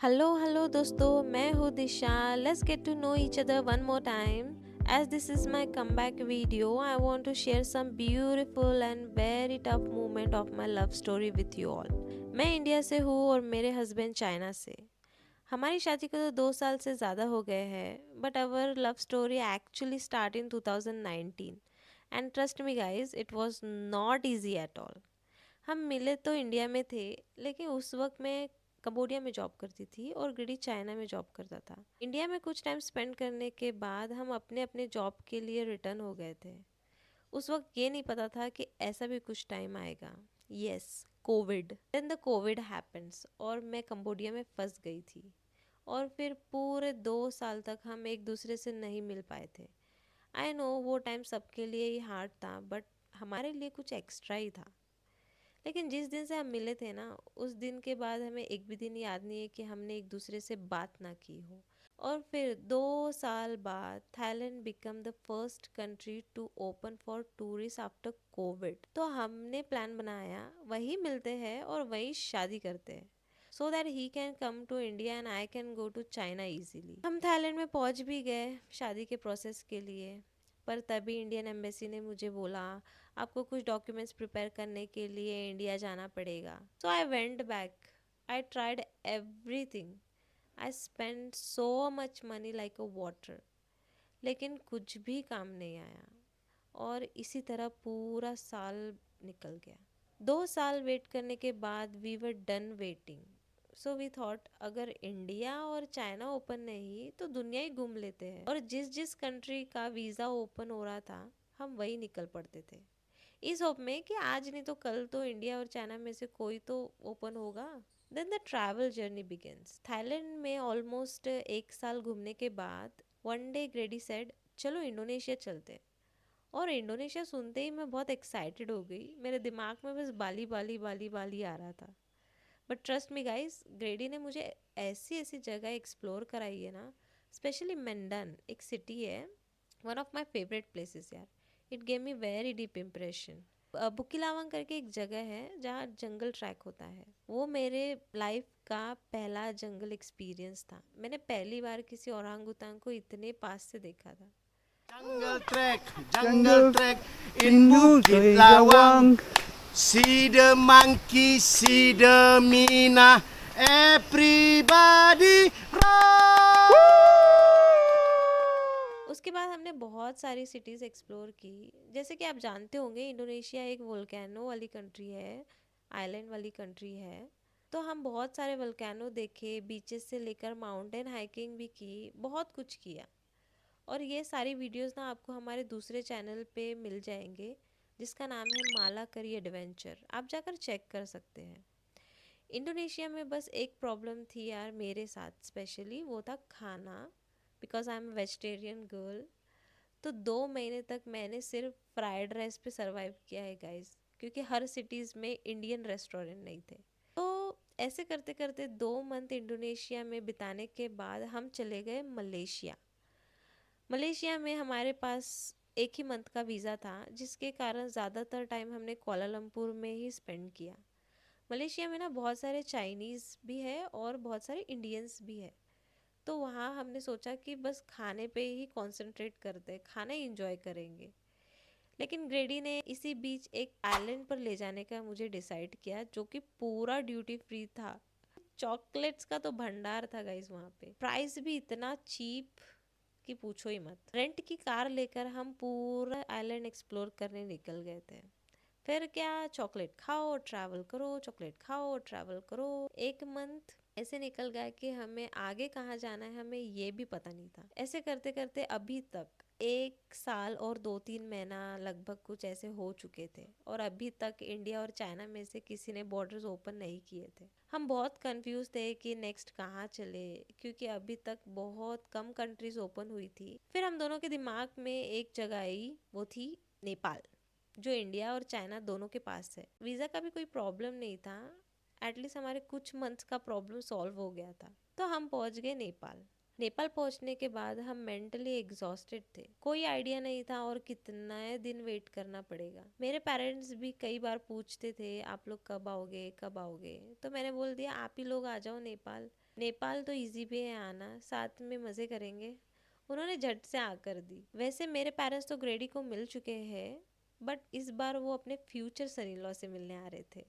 Hello दोस्तों, मैं हूँ Disha. Let's get to know each other one more time. As this is my comeback video, I want to share some beautiful and very tough moment of my love story with you all. मैं India से हूँ और मेरे husband China से. हमारी शादी को तो 2 साल से ज़्यादा हो गए हैं, but our love story actually start in 2019. And trust me guys, it was not easy at all. हम मिले तो इंडिया में थे, लेकिन उस वक्त मैं कंबोडिया में जॉब करती थी और गिडी चाइना में जॉब करता था. इंडिया में कुछ टाइम स्पेंड करने के बाद हम अपने अपने जॉब के लिए रिटर्न हो गए थे. उस वक्त ये नहीं पता था कि ऐसा भी कुछ टाइम आएगा. Yes, covid. Then the covid happens और मैं कंबोडिया में फंस गई थी. और फिर पूरे 2 साल तक हम एक दूसरे से नहीं मिल पाए थे. आई नो वो टाइम सबके लिए ही हार्ड था, बट हमारे लिए कुछ एक्स्ट्रा ही था. लेकिन जिस दिन से हम मिले थे ना, उस दिन के बाद हमें एक भी दिन याद नहीं है कि हमने एक दूसरे से बात ना की हो. और फिर 2 साल बाद Thailand become the first country to open for tourist after covid. तो हमने प्लान बनाया, वही मिलते हैं और वही शादी करते हैं, so that he can come to India and I can go to China easily. हम थाईलैंड में पहुंच भी गए शादी के प्रोसेस के लिए. पर तभी इंडियन एम्बेसी ने मुझे बोला, आपको कुछ डॉक्यूमेंट्स प्रिपेयर करने के लिए इंडिया जाना पड़ेगा. So I went back. I tried everything. I spend so much money like a water. लेकिन कुछ भी काम नहीं आया. और इसी तरह पूरा साल निकल गया. 2 साल वेट करने के बाद we were done waiting. So we thought, अगर इंडिया और चाइना ओपन नहीं तो दुनिया ही घूम लेते हैं. और जिस जिस कंट्री का वीज़ा ओपन हो रहा था, हम वही निकल पड़ते थे, इस होप में कि आज नहीं तो कल तो इंडिया और चाइना में से कोई तो ओपन होगा. Then the travel journey begins. Thailand में ऑलमोस्ट 1 साल घूमने के बाद वन डे ग्रेडी सेड, चलो इंडोनेशिया चलते हैं. और इंडोनेशिया सुनते ही मैं बहुत एक्साइटेड हो गई. मेरे दिमाग में बस बाली बाली बाली बाली आ रहा था. बट ट्रस्ट मी गाइस, ग्रेडी ने मुझे ऐसी ऐसी जगह एक्सप्लोर कराई है ना. स्पेशली मेंडन एक सिटी है, one of my favourite places यार. It gave me very deep impression. बुकिलावंग करके एक जगह है जहाँ जंगल ट्रैक होता है. वो मेरे लाइफ का पहला जंगल एक्सपीरियंस था. मैंने पहली बार किसी ओरांगुतान को इतने पास से देखा था. Jungle Trek, Jungle Trek in Bukit Lawang. See the monkey, see the mina, everybody roar. उसके बाद हमने बहुत सारी सिटीज़ एक्सप्लोर की. जैसे कि आप जानते होंगे, इंडोनेशिया एक वोल्केनो वाली कंट्री है, आइलैंड वाली कंट्री है. तो हम बहुत सारे वोल्केनो देखे, बीचेस से लेकर माउंटेन हाइकिंग भी की, बहुत कुछ किया. और ये सारी वीडियोस ना आपको हमारे दूसरे चैनल पे मिल जाएंगे, जिसका नाम है माला करी एडवेंचर. आप जाकर चेक कर सकते हैं. इंडोनेशिया में बस एक प्रॉब्लम थी यार मेरे साथ स्पेशली, वो था खाना. Because I am vegetarian girl. तो 2 महीने तक मैंने सिर्फ फ्राइड राइस पे सरवाइव किया है गाइस, क्योंकि हर सिटीज़ में इंडियन रेस्टोरेंट नहीं थे. तो ऐसे करते करते 2 मंथ इंडोनेशिया में बिताने के बाद हम चले गए मलेशिया. मलेशिया में हमारे पास एक ही मंथ का वीज़ा था, जिसके कारण ज़्यादातर टाइम हमने कोलालमपुर में ही स्पेंड किया. मलेशिया में ना बहुत सारे चाइनीज़ भी है और बहुत सारे इंडियंस भी है. तो वहाँ हमने सोचा कि बस खाने पे ही कंसंट्रेट करते हैं, खाना ही इंजॉय करेंगे. लेकिन ग्रेडी ने इसी बीच एक आइलैंड पर ले जाने का मुझे डिसाइड किया, जो कि पूरा ड्यूटी फ्री था. चॉकलेट्स का तो भंडार था गाइस वहाँ पे. प्राइस भी इतना चीप कि पूछो ही मत. रेंट की कार लेकर हम पूरा आइलैंड एक्सप्लोर करने निकल गए थे. फिर क्या, चॉकलेट खाओ ट्रैवल करो, चॉकलेट खाओ ट्रैवल करो. 1 मंथ ऐसे निकल गया कि हमें आगे कहाँ जाना है हमें ये भी पता नहीं था. ऐसे करते करते अभी तक 1 साल और 2-3 महीना लगभग कुछ ऐसे हो चुके थे, और अभी तक इंडिया और चाइना में से किसी ने बॉर्डर्स ओपन नहीं किए थे. हम बहुत कंफ्यूज थे कि नेक्स्ट कहाँ चले, क्योंकि अभी तक बहुत कम कंट्रीज ओपन हुई थी. फिर हम दोनों के दिमाग में एक जगह आई, वो थी नेपाल, जो इंडिया और चाइना दोनों के पास है. वीज़ा का भी कोई प्रॉब्लम नहीं था. एटलीस्ट हमारे कुछ मंथ्स का प्रॉब्लम सॉल्व हो गया था. तो हम पहुंच गए नेपाल. नेपाल पहुंचने के बाद हम मेंटली एग्जॉस्टेड थे. कोई आइडिया नहीं था और कितना दिन वेट करना पड़ेगा. मेरे पेरेंट्स भी कई बार पूछते थे, आप लोग कब आओगे कब आओगे. तो मैंने बोल दिया, आप ही लोग आ जाओ नेपाल, नेपाल तो इजी भी है आना, साथ में मज़े करेंगे। उन्होंने झट से आकर दी। वैसे मेरे पेरेंट्स तो ग्रेडी को मिल चुके हैं, बट इस बार वो अपने फ्यूचर सन इन लॉ से मिलने आ रहे थे।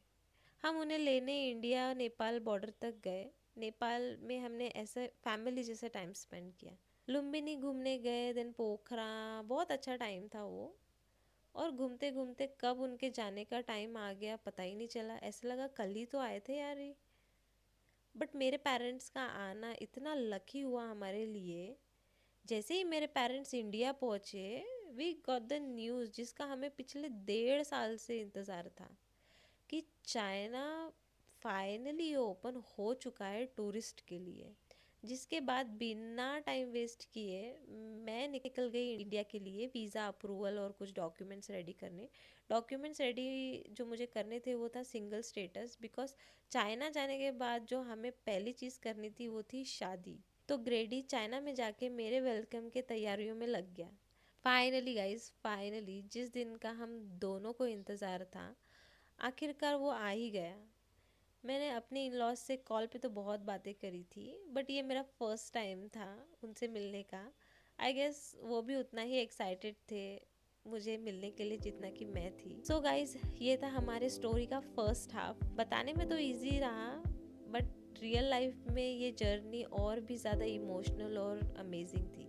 हम उन्हें लेने इंडिया नेपाल बॉर्डर तक गए। नेपाल में हमने ऐसे फैमिली जैसे टाइम स्पेंड किया। लुम्बिनी घूमने गए, देन पोखरा, बहुत अच्छा टाइम था वो। और घूमते घूमते कब उनके जाने का टाइम आ गया पता ही नहीं चला, ऐसा लगा कल ही तो आए थे यार ये। बट मेरे पेरेंट्स का आना इतना लकी हुआ हमारे लिए। जैसे ही मेरे पेरेंट्स इंडिया पहुँचे, वी गॉट द न्यूज़ जिसका हमें पिछले 1.5 साल से इंतज़ार था, कि चाइना फाइनली ओपन हो चुका है टूरिस्ट के लिए। जिसके बाद बिना टाइम वेस्ट किए मैं निकल गई इंडिया के लिए वीज़ा अप्रूवल और कुछ डॉक्यूमेंट्स रेडी करने। डॉक्यूमेंट्स रेडी जो मुझे करने थे वो था सिंगल स्टेटस, बिकॉज चाइना जाने के बाद जो हमें पहली चीज़ करनी थी वो थी शादी। तो ग्रेडी चाइना में जाके मेरे वेलकम के तैयारियों में लग गया। फाइनली गाइज, फाइनली जिस दिन का हम दोनों को इंतज़ार था, आखिरकार वो आ ही गया। मैंने अपने इन लॉज से कॉल पे तो बहुत बातें करी थी, बट ये मेरा फर्स्ट टाइम था उनसे मिलने का। आई गेस वो भी उतना ही एक्साइटेड थे मुझे मिलने के लिए जितना कि मैं थी। सो गाइज, ये था हमारे स्टोरी का फर्स्ट हाफ। बताने में तो इजी रहा, बट रियल लाइफ में ये जर्नी और भी ज़्यादा इमोशनल और अमेजिंग थी।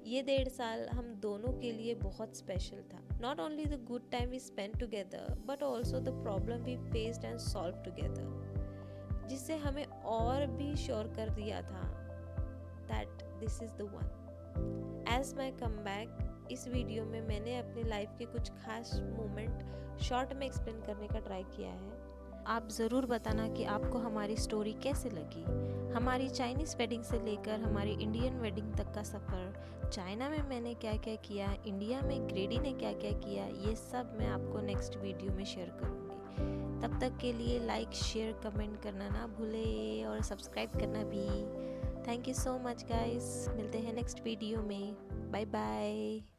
ये 1.5 साल हम दोनों के लिए बहुत स्पेशल था। Not only the good time we spend together, but also the problem we faced and solve together, जिससे हमें और भी श्योर कर दिया था that this is the one. As my come back, इस वीडियो में मैंने अपनी लाइफ के कुछ खास मोमेंट शॉर्ट में एक्सप्लेन करने का ट्राई किया है। आप ज़रूर बताना कि आपको हमारी स्टोरी कैसे लगी। हमारी चाइनीज़ वेडिंग से लेकर हमारी इंडियन वेडिंग तक का सफ़र, चाइना में मैंने क्या क्या किया, इंडिया में ग्रेडी ने क्या क्या किया, ये सब मैं आपको नेक्स्ट वीडियो में शेयर करूँगी। तब तक के लिए लाइक, शेयर, कमेंट करना ना भूले और सब्सक्राइब करना भी। Thank you so much guys, मिलते हैं नेक्स्ट वीडियो में। Bye bye.